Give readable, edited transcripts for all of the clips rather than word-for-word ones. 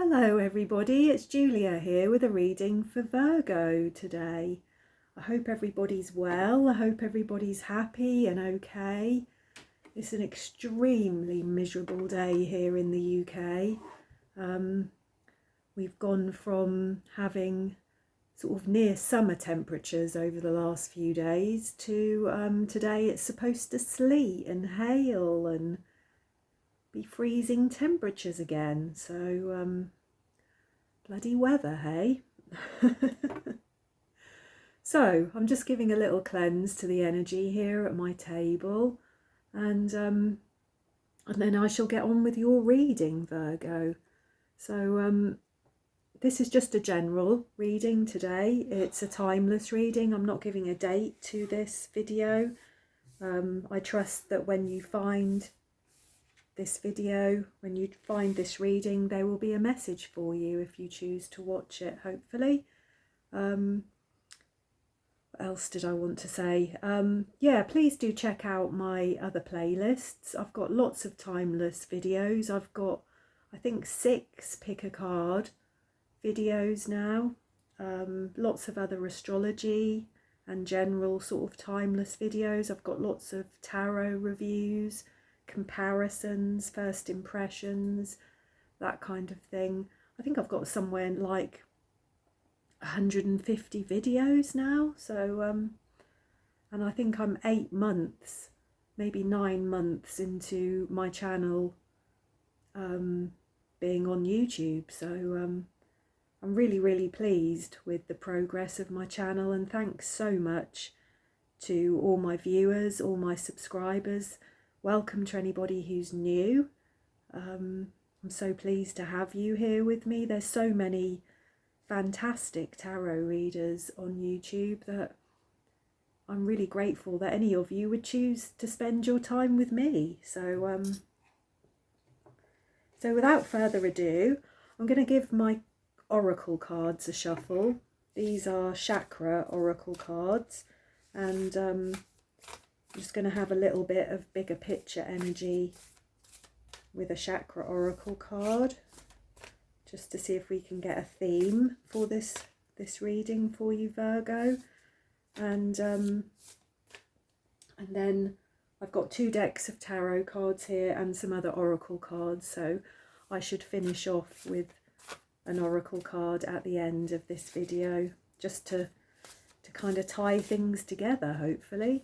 Hello everybody, it's Julia here with a reading for Virgo today. I hope everybody's well, I hope everybody's happy and okay. It's an extremely miserable day here in the UK. We've gone from having sort of near summer temperatures over the last few days to today it's supposed to sleet and hail and be freezing temperatures again, so bloody weather, hey? So I'm just giving a little cleanse to the energy here at my table, and then I shall get on with your reading, Virgo. So this is just a general reading today. It's a timeless reading. I'm not giving a date to this video. I trust that when you find this video, when you find this reading, there will be a message for you if you choose to watch it, hopefully. What else did I want to say? Yeah, please do check out my other playlists. I've got lots of timeless videos. I've got, I think, 6 pick a card videos now. Lots of other astrology and general sort of timeless videos. I've got lots of tarot reviews, comparisons, first impressions, that kind of thing. I think I've got somewhere like 150 videos now, so and I think I'm 8 months, maybe 9 months into my channel being on YouTube, so I'm really pleased with the progress of my channel, and thanks so much to all my viewers, all my subscribers. Welcome to anybody who's new. I'm so pleased to have you here with me. There's so many fantastic tarot readers on YouTube that I'm really grateful that any of you would choose to spend your time with me. So without further ado, I'm going to give my oracle cards a shuffle. These are chakra oracle cards, and I'm just going to have a little bit of bigger picture energy with a chakra oracle card, just to see if we can get a theme for this reading for you, Virgo. And then I've got 2 decks of tarot cards here and some other oracle cards, so I should finish off with an oracle card at the end of this video, just to kind of tie things together, hopefully.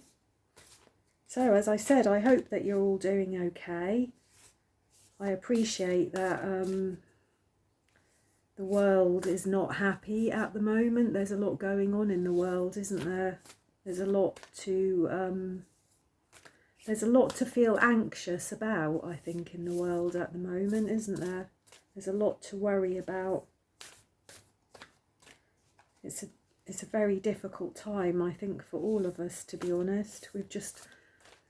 So, as I said, I hope that you're all doing okay. I appreciate that the world is not happy at the moment. There's a lot going on in the world, isn't there? There's a lot to feel anxious about, I think, in the world at the moment, isn't there? There's a lot to worry about. It's a very difficult time, I think, for all of us, to be honest. We've just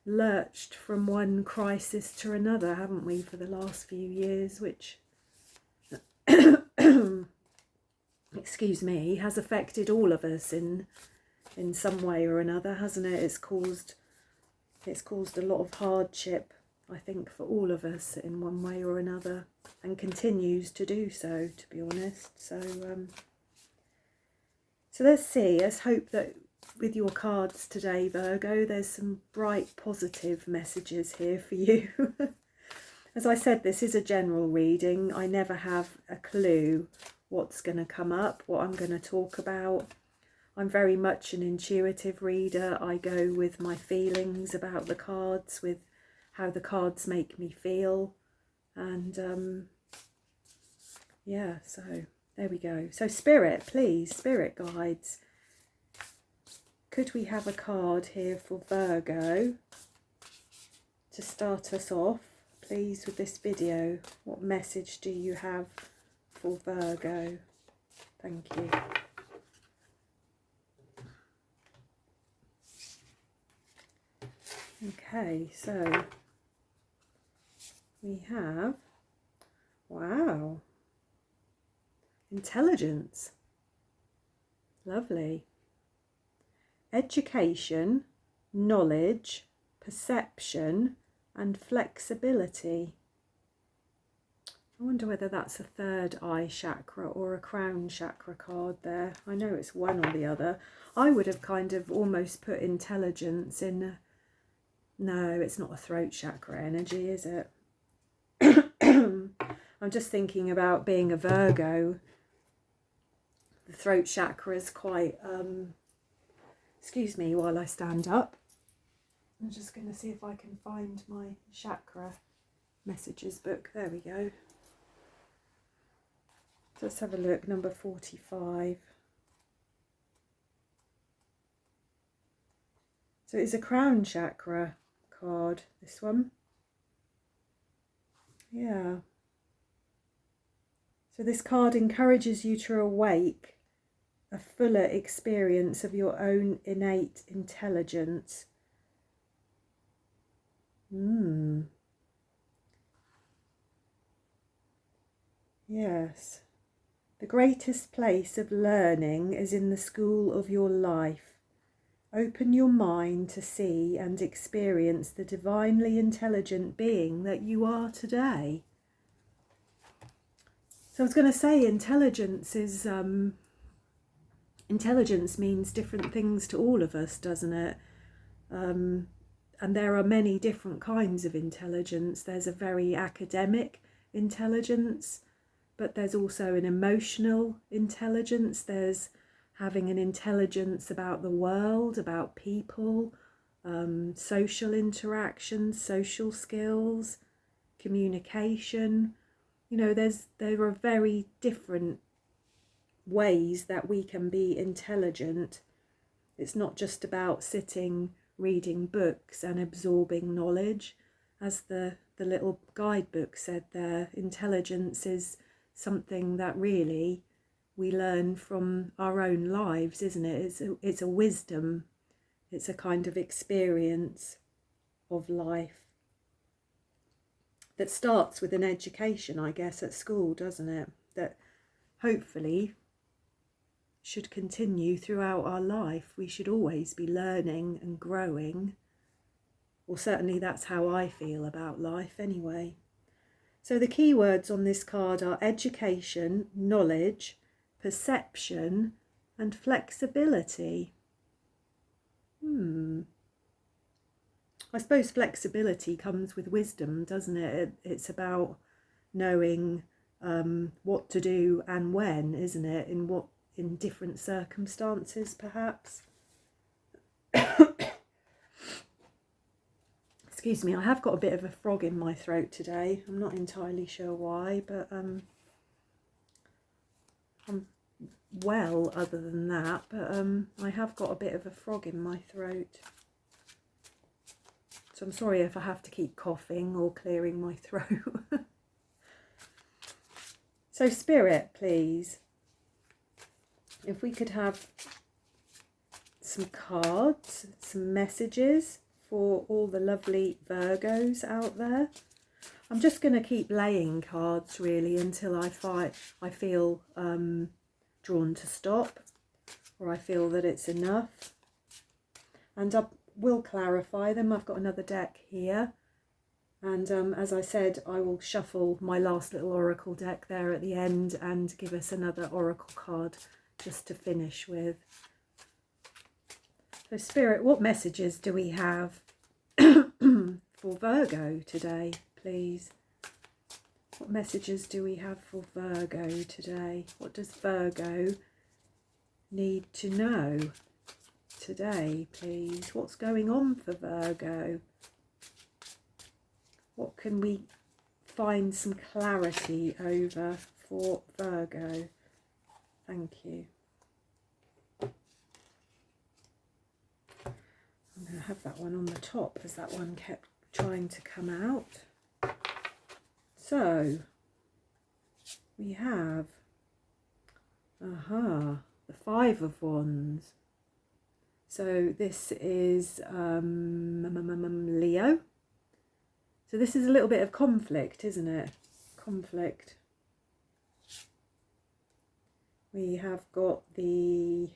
lurched from one crisis to another, haven't we, for the last few years, which excuse me, has affected all of us in some way or another, hasn't it? It's caused a lot of hardship, I think, for all of us in one way or another, and continues to do so, to be honest. So let's see. Let's hope that with your cards today, Virgo, there's some bright, positive messages here for you. As I said, this is a general reading. I never have a clue what's going to come up, what I'm going to talk about. I'm very much an intuitive reader. I go with my feelings about the cards, with how the cards make me feel. And yeah, so there we go. So Spirit, please, Spirit guides, could we have a card here for Virgo to start us off, please, with this video? What message do you have for Virgo? Thank you. Okay, so we have, wow, intelligence. Lovely. Education, knowledge, perception, and flexibility. I wonder whether that's a third eye chakra or a crown chakra card there. I know it's one or the other. I would have kind of almost put intelligence in. No, it's not a throat chakra energy, is it? I'm just thinking about being a Virgo. The throat chakra is quite, excuse me while I stand up. I'm just going to see if I can find my chakra messages book. There we go. Let's have a look, number 45. So it's a crown chakra card, this one. Yeah. So this card encourages you to awake a fuller experience of your own innate intelligence. Yes. The greatest place of learning is in the school of your life. Open your mind to see and experience the divinely intelligent being that you are today. So I was going to say intelligence is, intelligence means different things to all of us, doesn't it? And there are many different kinds of intelligence. There's a very academic intelligence, but there's also an emotional intelligence. There's having an intelligence about the world, about people, social interactions, social skills, communication. You know, there are very different ways that we can be intelligent. It's not just about sitting, reading books and absorbing knowledge. As the little guidebook said there, intelligence is something that really we learn from our own lives, isn't it? It's a wisdom. It's a kind of experience of life that starts with an education, I guess, at school, doesn't it? That hopefully should continue throughout our life. We should always be learning and growing. Or certainly that's how I feel about life anyway. So the key words on this card are education, knowledge, perception, and flexibility. I suppose flexibility comes with wisdom, doesn't it? It's about knowing what to do and when, isn't it? In different circumstances, perhaps. Excuse me, I have got a bit of a frog in my throat today. I'm not entirely sure why, but I'm well other than that, but I have got a bit of a frog in my throat. So I'm sorry if I have to keep coughing or clearing my throat. So Spirit, please, if we could have some cards, some messages for all the lovely Virgos out there. I'm just going to keep laying cards really until I feel drawn to stop, or I feel that it's enough, and I will clarify them. I've got another deck here, and as I said, I will shuffle my last little oracle deck there at the end and give us another oracle card just to finish with. So Spirit, what messages do we have for Virgo today, please? What messages do we have for Virgo today? What does Virgo need to know today, please? What's going on for Virgo? What can we find some clarity over for Virgo? Thank you. I'm going to have that one on the top as that one kept trying to come out. So we have, the Five of Wands. So this is Leo. So this is a little bit of conflict, isn't it? Conflict. We have got the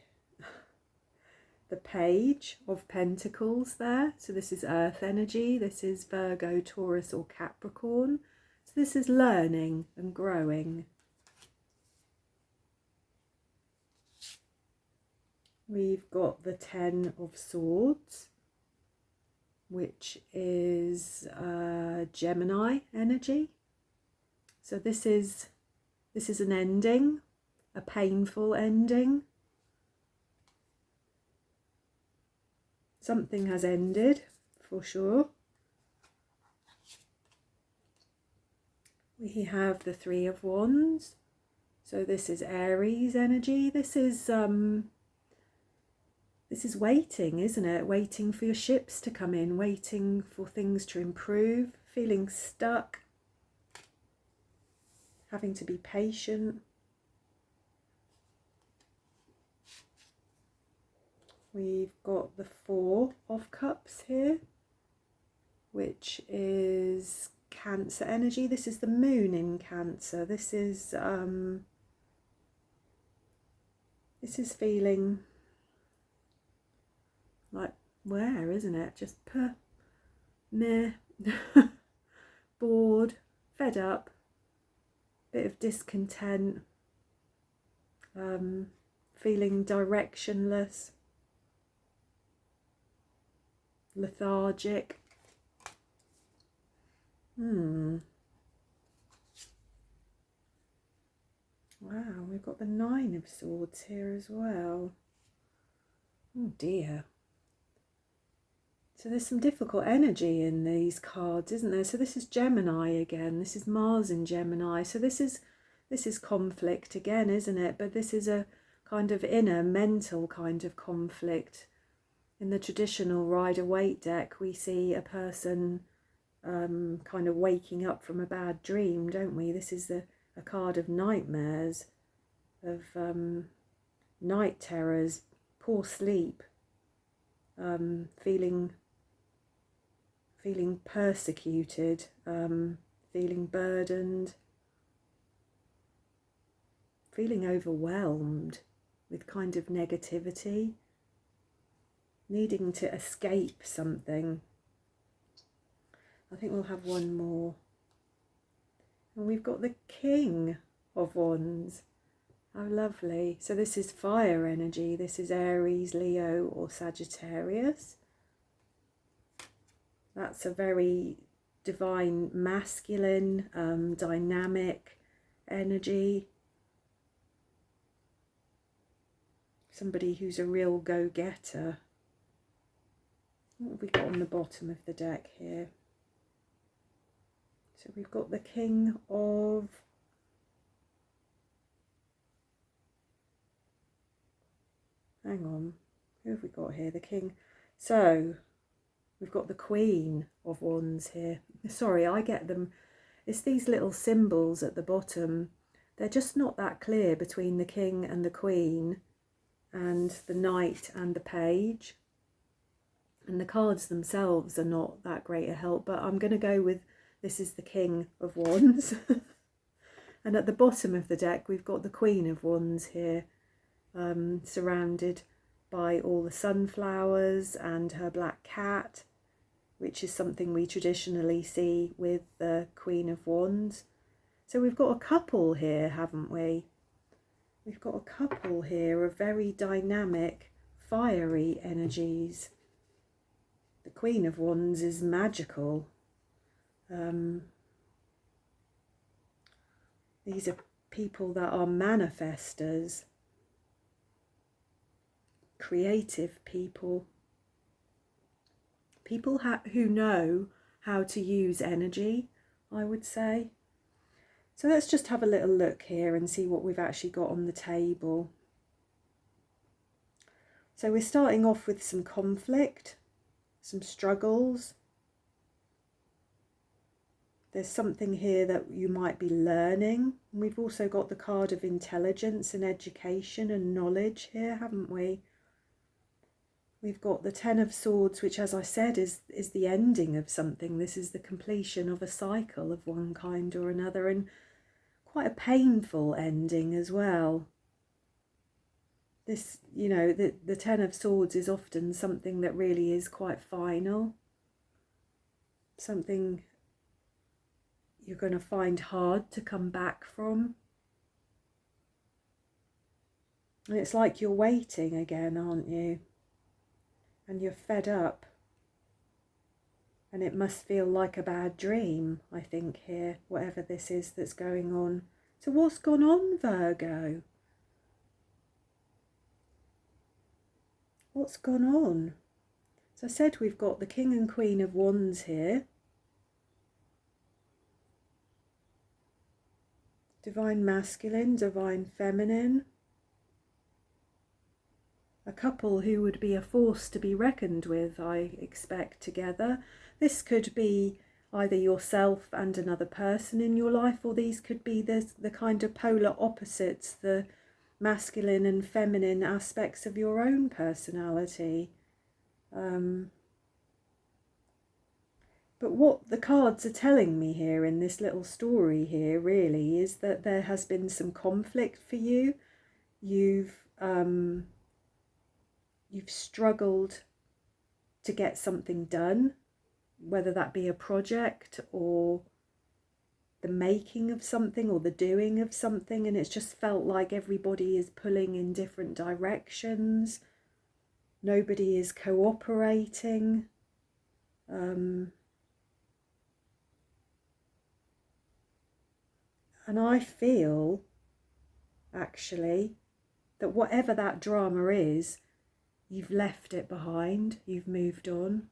Page of Pentacles there. So this is Earth energy. This is Virgo, Taurus or Capricorn. So So this is learning and growing. We've got the Ten of Swords, which is Gemini energy. So this is an ending, a painful ending. Something has ended, for sure. We have the Three of Wands. So this is Aries energy. This is waiting, isn't it? Waiting for your ships to come in, waiting for things to improve, feeling stuck, having to be patient. We've got the Four of Cups here, which is Cancer energy. This is the moon in Cancer. This is feeling like, where, isn't it? Just meh, bored, fed up, bit of discontent, feeling directionless, lethargic. Wow, we've got the Nine of Swords here as well. Oh dear. So there's some difficult energy in these cards, isn't there? So this is Gemini again. This is Mars in Gemini. So this is conflict again, isn't it? But this is a kind of inner mental kind of conflict. In the traditional Rider-Waite deck, we see a person kind of waking up from a bad dream, don't we? This is a card of nightmares, of night terrors, poor sleep, feeling persecuted, feeling burdened, feeling overwhelmed with kind of negativity, needing to escape something. I think we'll have one more. And we've got the King of Wands. How lovely. So this is fire energy. This is Aries, Leo or Sagittarius. That's a very divine, masculine, dynamic energy. Somebody who's a real go-getter. What have we got on the bottom of the deck here? So we've got the King of... Hang on, who have we got here? The King. So we've got the Queen of Wands here. Sorry, I get them. It's these little symbols at the bottom. They're just not that clear between the King and the Queen and the Knight and the Page. And the cards themselves are not that great a help, but I'm going to go with this is the King of Wands. And at the bottom of the deck, we've got the Queen of Wands here, surrounded by all the sunflowers and her black cat, which is something we traditionally see with the Queen of Wands. So we've got a couple here, haven't we? We've got a couple here of very dynamic, fiery energies. The Queen of Wands is magical. These are people that are manifestors, creative people, people who know how to use energy, I would say. So let's just have a little look here and see what we've actually got on the table. So we're starting off with some conflict, some struggles. There's something here that you might be learning. We've also got the card of intelligence and education and knowledge here, haven't we? We've got the Ten of Swords, which, as I said, is the ending of something. This is the completion of a cycle of one kind or another, and quite a painful ending as well. This, you know, the Ten of Swords is often something that really is quite final. Something, you're going to find hard to come back from. And it's like you're waiting again, aren't you? And you're fed up. And it must feel like a bad dream, I think, here, whatever this is that's going on. So what's gone on, Virgo? What's gone on? As I said, we've got the King and Queen of Wands here. Divine Masculine, Divine Feminine. A couple who would be a force to be reckoned with, I expect, together. This could be either yourself and another person in your life, or these could be the kind of polar opposites, the masculine and feminine aspects of your own personality. But what the cards are telling me here in this little story here really is that there has been some conflict for you. You've struggled to get something done, whether that be a project or the making of something or the doing of something, and it's just felt like everybody is pulling in different directions. Nobody is cooperating. And I feel, actually, that whatever that drama is, you've left it behind, you've moved on.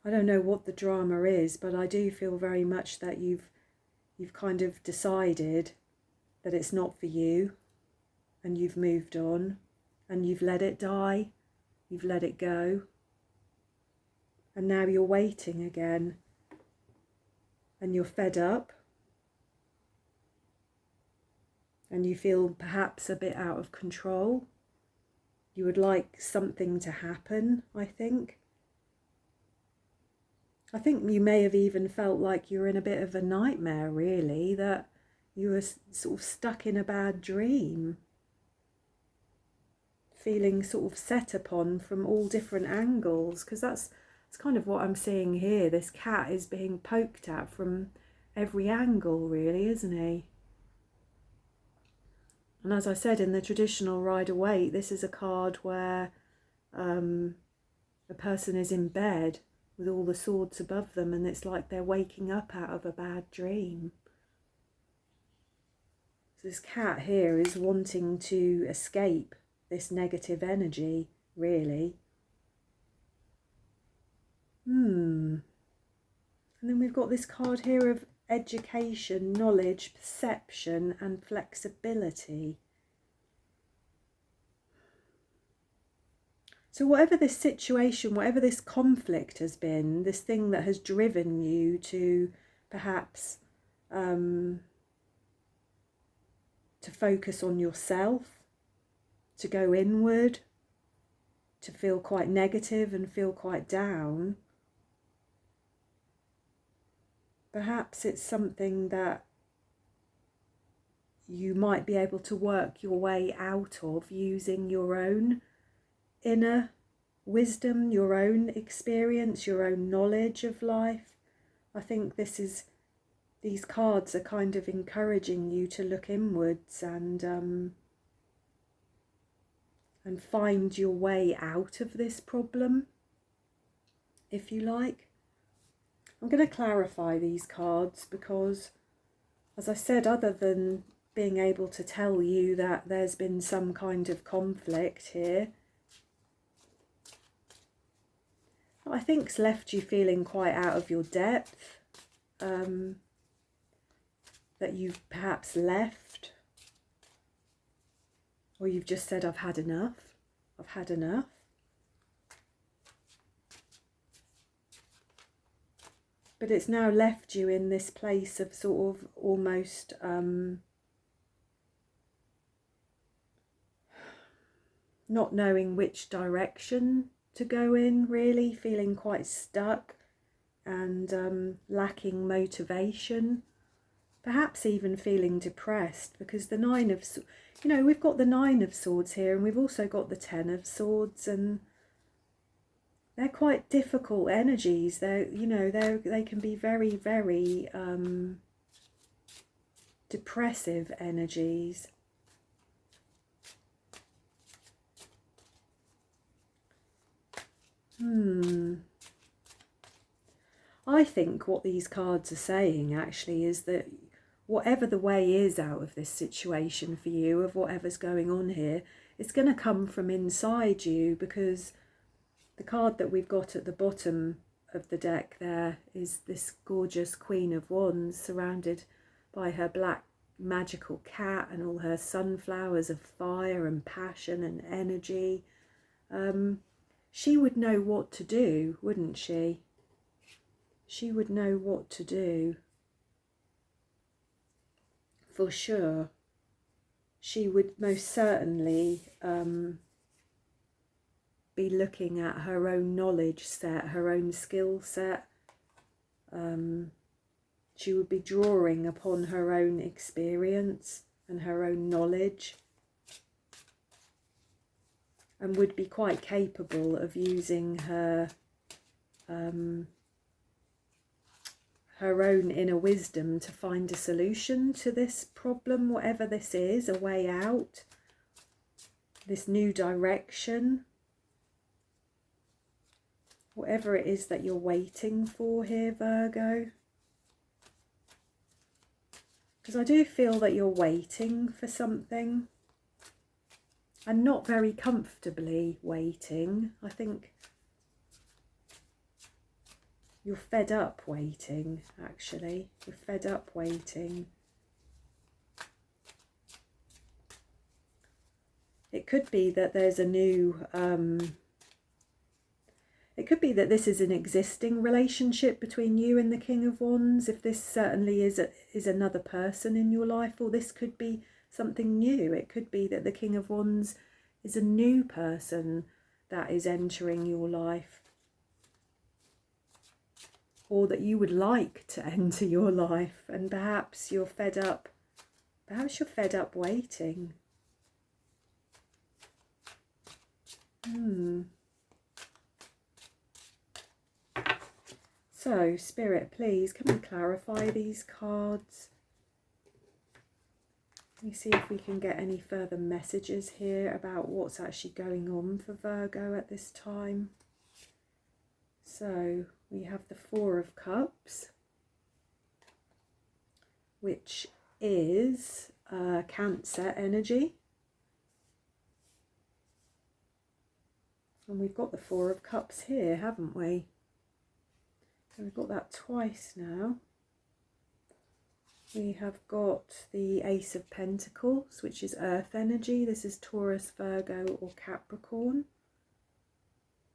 I don't know what the drama is, but I do feel very much that you've kind of decided that it's not for you, and you've moved on, and you've let it die, you've let it go, and now you're waiting again, and you're fed up, and you feel perhaps a bit out of control. You would like something to happen, I think. I think you may have even felt like you're in a bit of a nightmare, really, that you were sort of stuck in a bad dream, feeling sort of set upon from all different angles, because that's kind of what I'm seeing here. This cat is being poked at from every angle, really, isn't he? And as I said, in the traditional Rider-Waite, this is a card where a person is in bed with all the swords above them, and it's like they're waking up out of a bad dream. So this cat here is wanting to escape this negative energy, really. And then we've got this card here of education, knowledge, perception, and flexibility. So whatever this situation, whatever this conflict has been, this thing that has driven you to perhaps to focus on yourself, to go inward, to feel quite negative and feel quite down, perhaps it's something that you might be able to work your way out of using your own inner wisdom, your own experience, your own knowledge of life. I think these cards are kind of encouraging you to look inwards and find your way out of this problem, if you like. I'm going to clarify these cards because, as I said, other than being able to tell you that there's been some kind of conflict here, I think's left you feeling quite out of your depth, that you've perhaps left, or you've just said, I've had enough, I've had enough. But it's now left you in this place of sort of almost not knowing which direction to go in, really, feeling quite stuck and lacking motivation, perhaps even feeling depressed, because the Nine of, we've got the Nine of Swords here, and we've also got the Ten of Swords, and they're quite difficult energies. They're, you know, they can be very, very depressive energies. I think what these cards are saying actually is that whatever the way is out of this situation for you, of whatever's going on here, it's going to come from inside you, because the card that we've got at the bottom of the deck there is this gorgeous Queen of Wands surrounded by her black magical cat and all her sunflowers of fire and passion and energy. She would know what to do, wouldn't she? She would know what to do. For sure. She would most certainly be looking at her own knowledge set, her own skill set. She would be drawing upon her own experience and her own knowledge, and would be quite capable of using her her own inner wisdom to find a solution to this problem, whatever this is, a way out, this new direction, whatever it is that you're waiting for here, Virgo. Because I do feel that you're waiting for something, and not very comfortably waiting. I think you're fed up waiting, actually. You're fed up waiting. It could be that there's a new... it could be that this is an existing relationship between you and the King of Wands, if this certainly is another person in your life, or this could be something new. It could be that the King of Wands is a new person that is entering your life, or that you would like to enter your life, and perhaps you're fed up. Perhaps you're fed up waiting. So, Spirit, please, can we clarify these cards? Let me see if we can get any further messages here about what's actually going on for Virgo at this time. So, we have the Four of Cups, which is Cancer energy. And we've got the Four of Cups here, haven't we? So we've got that twice now. We have got the Ace of Pentacles, which is Earth energy. This is Taurus, Virgo or Capricorn.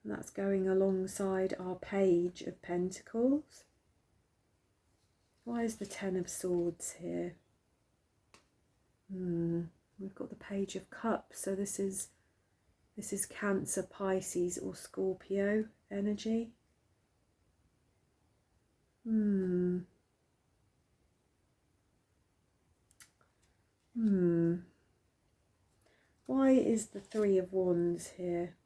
And that's going alongside our Page of Pentacles. Why is the Ten of Swords here? We've got the Page of Cups. So this is Cancer, Pisces or Scorpio energy. Why is the Three of Wands here?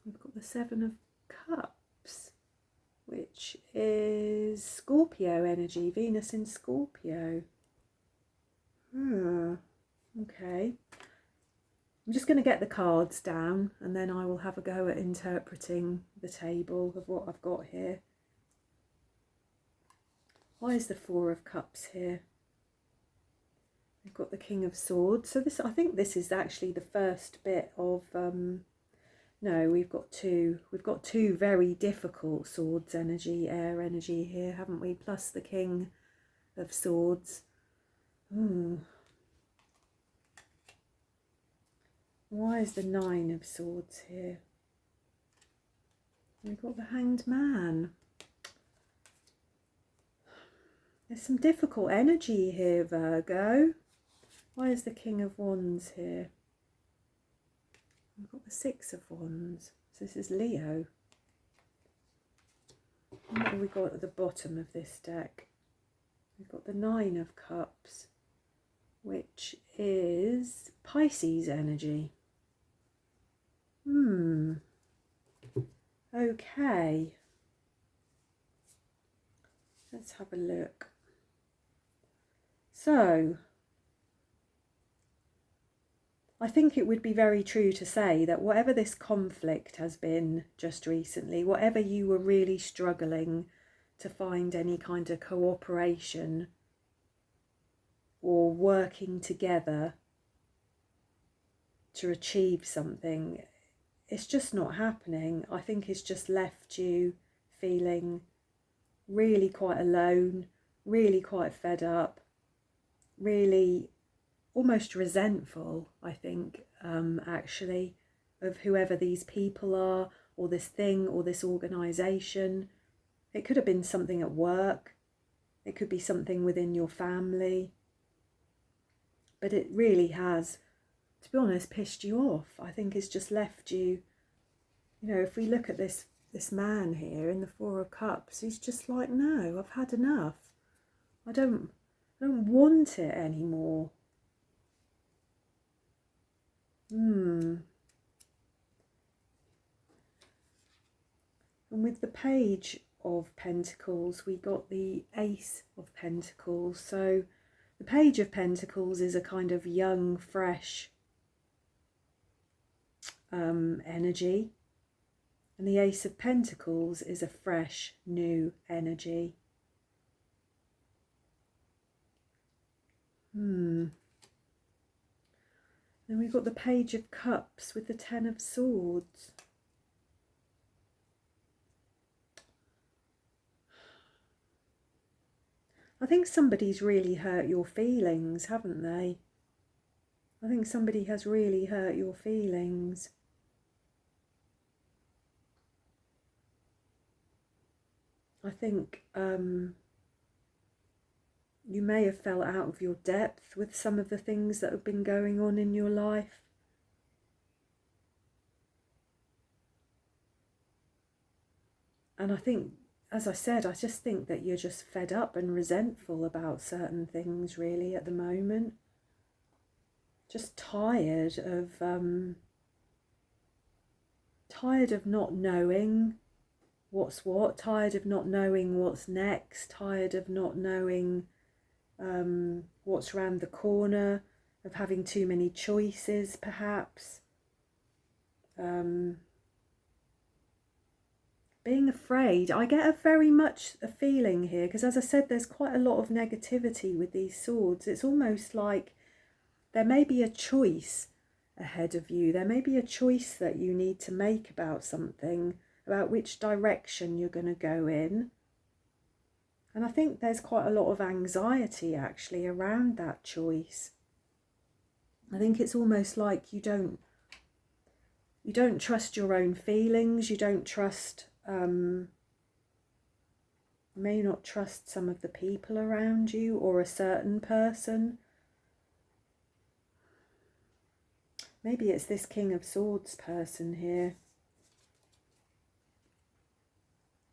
We've got the Seven of Cups, which is Scorpio energy, Venus in Scorpio. Okay. I'm just going to get the cards down, and then I will have a go at interpreting the table of what I've got here. Why is the Four of Cups here? We've got the King of Swords. So this, I think this is actually the first bit of no, we've got two very difficult swords energy, air energy here, haven't we? Plus the King of Swords. Why is the Nine of Swords here? We've got the Hanged Man. There's some difficult energy here, Virgo. Why is the King of Wands here? We've got the Six of Wands. So this is Leo. And what have we got at the bottom of this deck? We've got the Nine of Cups, which is Pisces energy. Okay. Let's have a look. So, I think it would be very true to say that whatever this conflict has been just recently, whatever you were really struggling to find any kind of cooperation or working together to achieve something, it's just not happening. I think it's just left you feeling really quite alone, really quite fed up, really almost resentful, I think, actually, of whoever these people are, or this thing, or this organisation. It could have been something at work. It could be something within your family. But it really has, to be honest, pissed you off. I think it's just left you, you know, if we look at this man here in the Four of Cups, he's just like, no, I've had enough. I don't want it anymore. And with the Page of Pentacles, we got the Ace of Pentacles. So the Page of Pentacles is a kind of young, fresh energy. And the Ace of Pentacles is a fresh, new energy. Then we've got the Page of Cups with the Ten of Swords. I think somebody's really hurt your feelings, haven't they? I think somebody has really hurt your feelings. I think you may have felt out of your depth with some of the things that have been going on in your life. And I think, as I said, I just think that you're just fed up and resentful about certain things really at the moment. Just tired of not knowing what's what, tired of not knowing what's next, tired of not knowing what's around the corner, of having too many choices perhaps. Being afraid. I get a very much a feeling here, because as I said, there's quite a lot of negativity with these swords. It's almost like there may be a choice ahead of you. There may be a choice that you need to make about something, about which direction you're going to go in. And I think there's quite a lot of anxiety actually around that choice. I think it's almost like you don't trust your own feelings. You don't trust, may not trust some of the people around you or a certain person. Maybe it's this King of Swords person here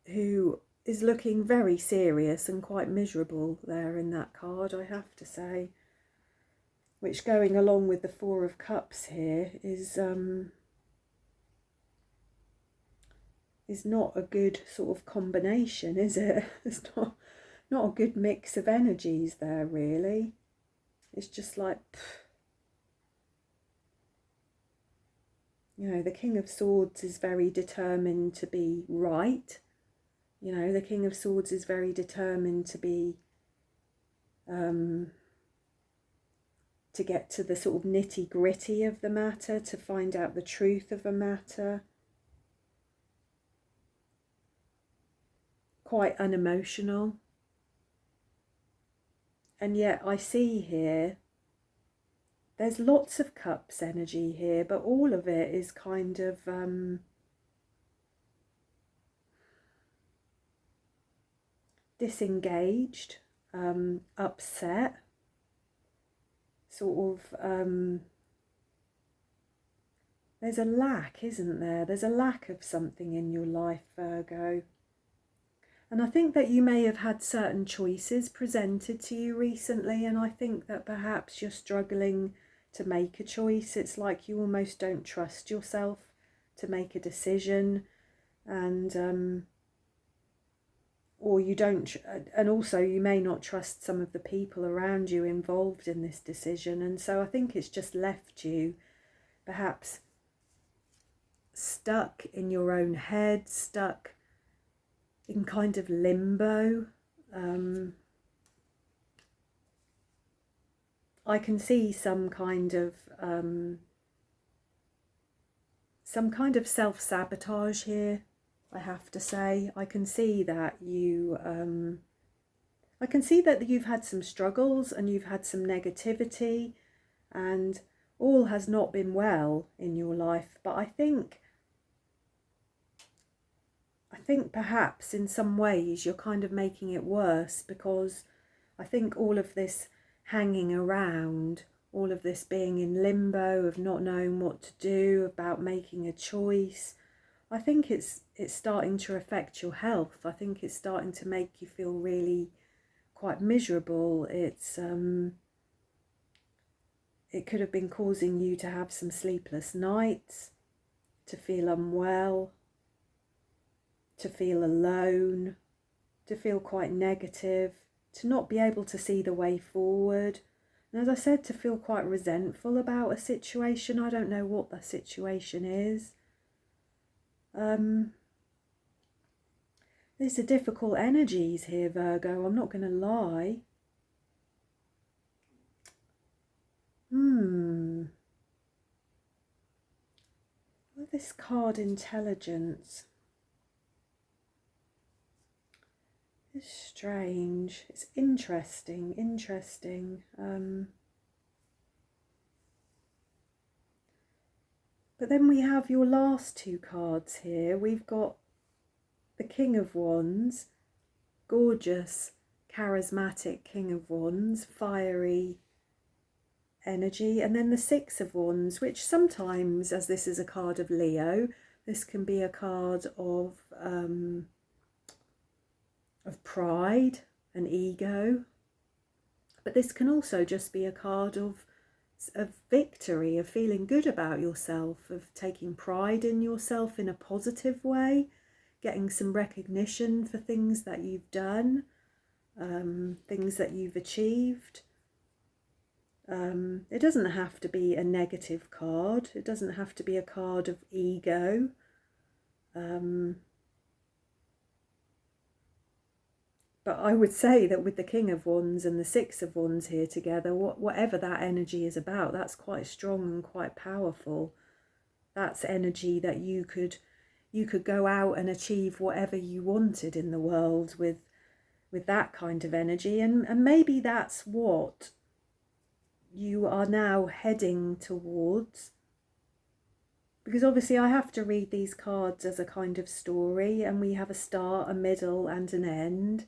who is looking very serious and quite miserable there in that card, I have to say. Which, going along with the Four of Cups here, is not a good sort of combination, is it? It's not a good mix of energies there, really. It's just like, you know, the King of Swords is very determined to be right. You know, the King of Swords is very determined to be, to get to the sort of nitty-gritty of the matter, to find out the truth of a matter. Quite unemotional. And yet I see here, there's lots of cups energy here, but all of it is kind of disengaged, upset, sort of, there's a lack, isn't there? There's a lack of something in your life, Virgo. And I think that you may have had certain choices presented to you recently, and I think that perhaps you're struggling to make a choice. It's like you almost don't trust yourself to make a decision, and or you don't, and also you may not trust some of the people around you involved in this decision, and so I think it's just left you perhaps stuck in your own head, stuck in kind of limbo. I can see some kind of self-sabotage here, I have to say. I can see that you've had some struggles and you've had some negativity, and all has not been well in your life. But I think perhaps in some ways you're kind of making it worse, because I think all of this hanging around, all of this being in limbo, of not knowing what to do, about making a choice, I think it's starting to affect your health. I think it's starting to make you feel really quite miserable. It could have been causing you to have some sleepless nights, to feel unwell, to feel alone, to feel quite negative, to not be able to see the way forward. And as I said, to feel quite resentful about a situation. I don't know what the situation is. These are difficult energies here, Virgo, I'm not going to lie. Well, this card, intelligence, is strange. It's interesting. But then we have your last two cards here. We've got the King of Wands, gorgeous, charismatic King of Wands, fiery energy, and then the Six of Wands, which sometimes, as this is a card of Leo, this can be a card of pride and ego, but this can also just be a card of victory, of feeling good about yourself, of taking pride in yourself in a positive way, getting some recognition for things that you've done, things that you've achieved. It doesn't have to be a negative card. It doesn't have to be a card of ego. But I would say that with the King of Wands and the Six of Wands here together, whatever that energy is about, that's quite strong and quite powerful. That's energy that you could go out and achieve whatever you wanted in the world with that kind of energy. And maybe that's what you are now heading towards. Because obviously I have to read these cards as a kind of story, and we have a start, a middle and an end.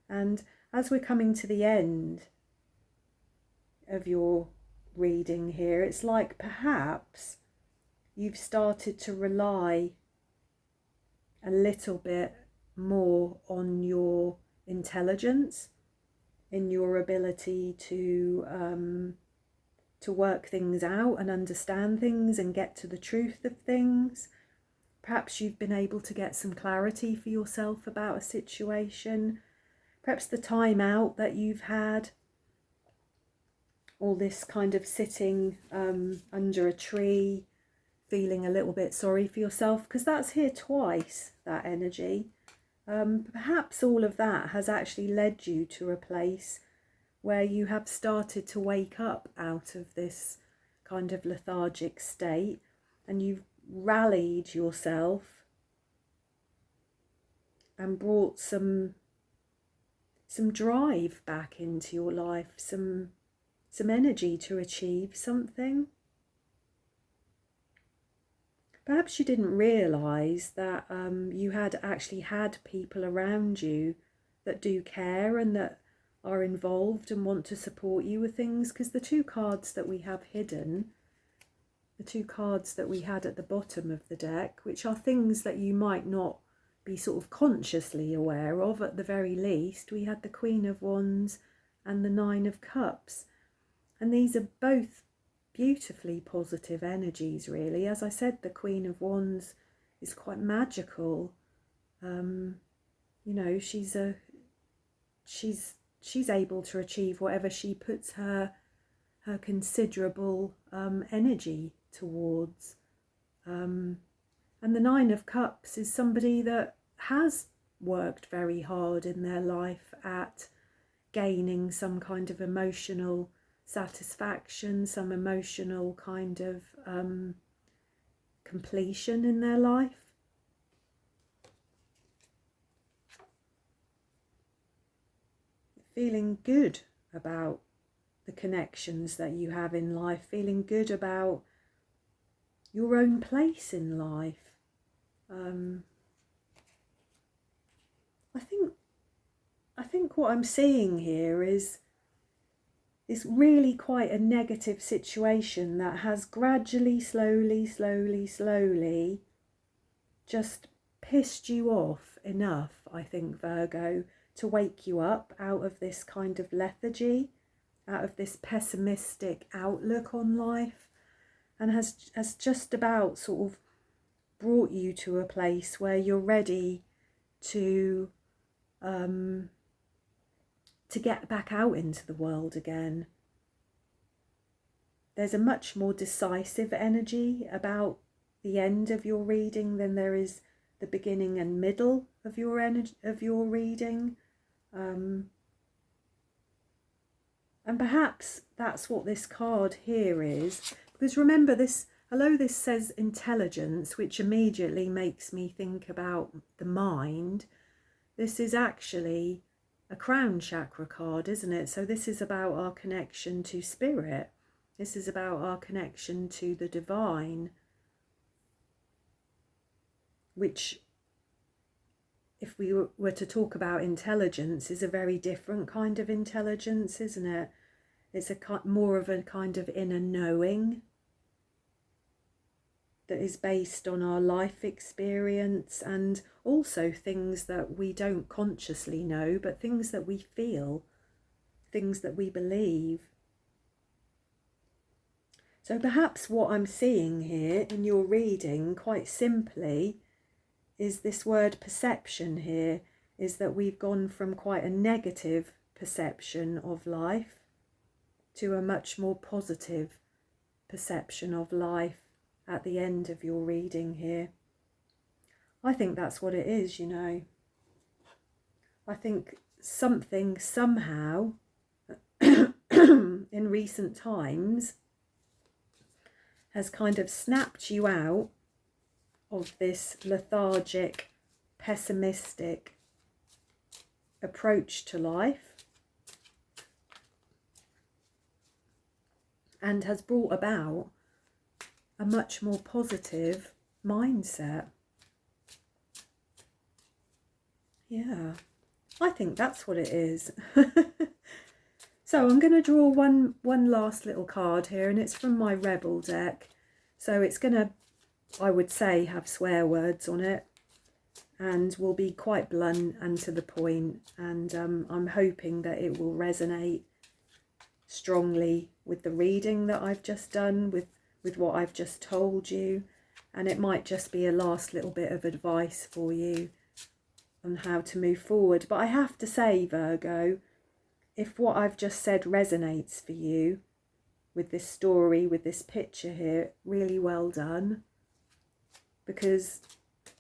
And as we're coming to the end of your reading here, it's like perhaps you've started to rely a little bit more on your intelligence, in your ability to work things out and understand things and get to the truth of things. Perhaps you've been able to get some clarity for yourself about a situation. Perhaps the time out that you've had, all this kind of sitting under a tree, feeling a little bit sorry for yourself, because that's here twice, that energy. Perhaps all of that has actually led you to a place where you have started to wake up out of this kind of lethargic state, and you've rallied yourself and brought some drive back into your life, some energy to achieve something. Perhaps you didn't realise that you had actually had people around you that do care and that are involved and want to support you with things, because the two cards that we have hidden, the two cards that we had at the bottom of the deck, which are things that you might not be sort of consciously aware of, at the very least, we had the Queen of Wands and the Nine of Cups, and these are both beautifully positive energies, really. As I said, the Queen of Wands is quite magical. You know, she's able to achieve whatever she puts her considerable energy towards. And the Nine of Cups is somebody that has worked very hard in their life at gaining some kind of emotional satisfaction, some emotional kind of completion in their life. Feeling good about the connections that you have in life, feeling good about your own place in life. I think what I'm seeing here is really quite a negative situation that has gradually, slowly just pissed you off enough, I think, Virgo, to wake you up out of this kind of lethargy, out of this pessimistic outlook on life, and has just about sort of brought you to a place where you're ready to get back out into the world again. There's a much more decisive energy about the end of your reading than there is the beginning and middle of your reading. And perhaps that's what this card here is, because remember, this, although this says intelligence, which immediately makes me think about the mind, this is actually a crown chakra card, isn't it? So this is about our connection to spirit. This is about our connection to the divine, which, if we were to talk about intelligence, is a very different kind of intelligence, isn't it? It's more of a kind of inner knowing that is based on our life experience, and also things that we don't consciously know, but things that we feel, things that we believe. So perhaps what I'm seeing here in your reading, quite simply, is this word perception here, is that we've gone from quite a negative perception of life to a much more positive perception of life at the end of your reading here. I think that's what it is, you know. I think something somehow in recent times has kind of snapped you out of this lethargic, pessimistic approach to life and has brought about a much more positive mindset. Yeah, I think that's what it is. So I'm going to draw one last little card here, and it's from my Rebel deck. So it's going to, I would say, have swear words on it and will be quite blunt and to the point, and I'm hoping that it will resonate strongly with the reading that I've just done, with what I've just told you, and it might just be a last little bit of advice for you on how to move forward. But I have to say, Virgo, if what I've just said resonates for you with this story, with this picture here, really well done, because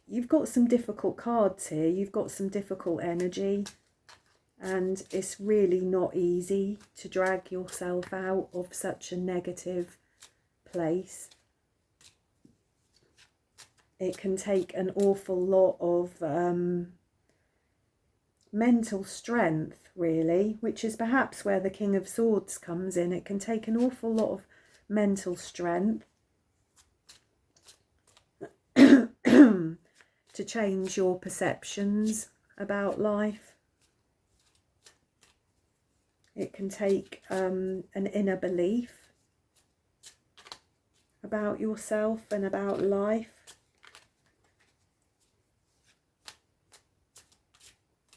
you've got some difficult cards here, you've got some difficult energy, and it's really not easy to drag yourself out of such a negative place. It can take an awful lot of mental strength, really, which is perhaps where the King of Swords comes in. It can take an awful lot of mental strength to change your perceptions about life. It can take an inner belief about yourself and about life.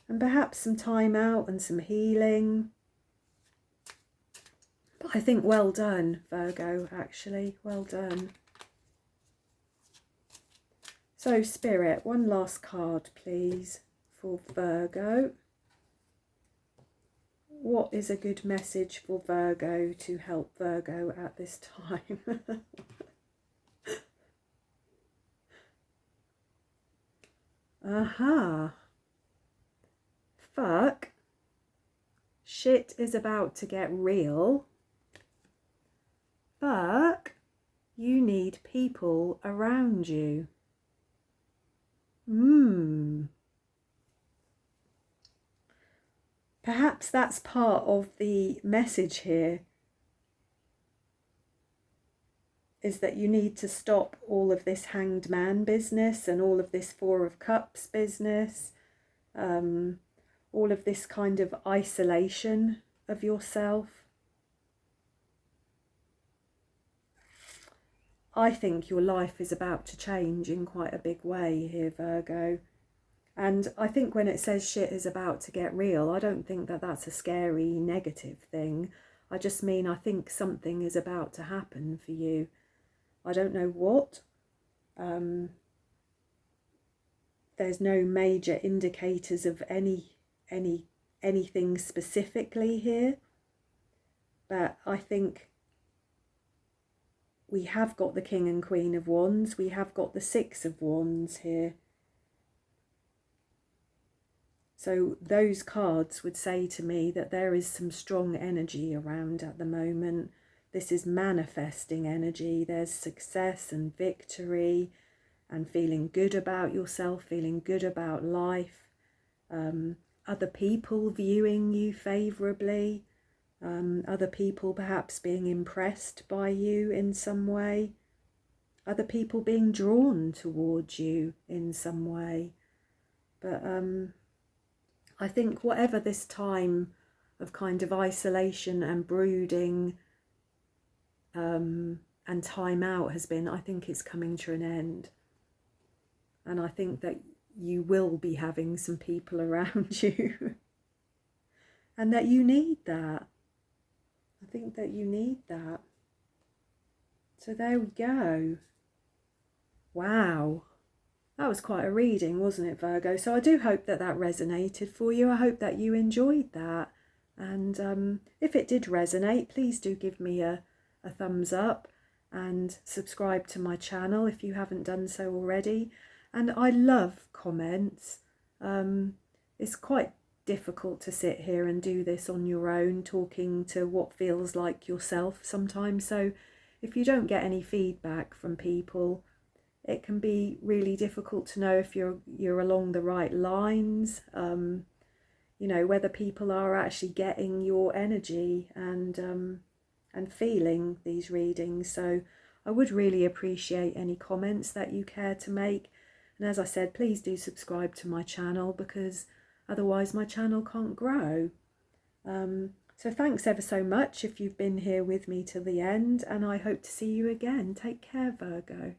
And perhaps some time out and some healing. But I think well done, Virgo, actually. Well done. So, Spirit, one last card, please, for Virgo. What is a good message for Virgo to help Virgo at this time? Aha. Fuck. Shit is about to get real. Fuck. You need people around you. Perhaps that's part of the message here, is that you need to stop all of this Hanged Man business and all of this Four of Cups business, all of this kind of isolation of yourself. I think your life is about to change in quite a big way here, Virgo. And I think when it says shit is about to get real, I don't think that that's a scary, negative thing. I just mean I think something is about to happen for you. I don't know what. There's no major indicators of anything specifically here. But I think we have got the King and Queen of Wands. We have got the Six of Wands here. So those cards would say to me that there is some strong energy around at the moment. This is manifesting energy. There's success and victory and feeling good about yourself, feeling good about life. Other people viewing you favourably. Other people perhaps being impressed by you in some way. Other people being drawn towards you in some way. But I think whatever this time of kind of isolation and brooding and time out has been, I think it's coming to an end. And I think that you will be having some people around you and that you need that. I think that you need that. So there we go. Wow. That was quite a reading, wasn't it, Virgo? So I do hope that that resonated for you. I hope that you enjoyed that. And if it did resonate, please do give me a thumbs up and subscribe to my channel if you haven't done so already. And I love comments. It's quite difficult to sit here and do this on your own, talking to what feels like yourself sometimes. So if you don't get any feedback from people, it can be really difficult to know if you're along the right lines, you know, whether people are actually getting your energy and feeling these readings. So I would really appreciate any comments that you care to make. And as I said, please do subscribe to my channel, because otherwise my channel can't grow. So thanks ever so much if you've been here with me till the end, and I hope to see you again. Take care, Virgo.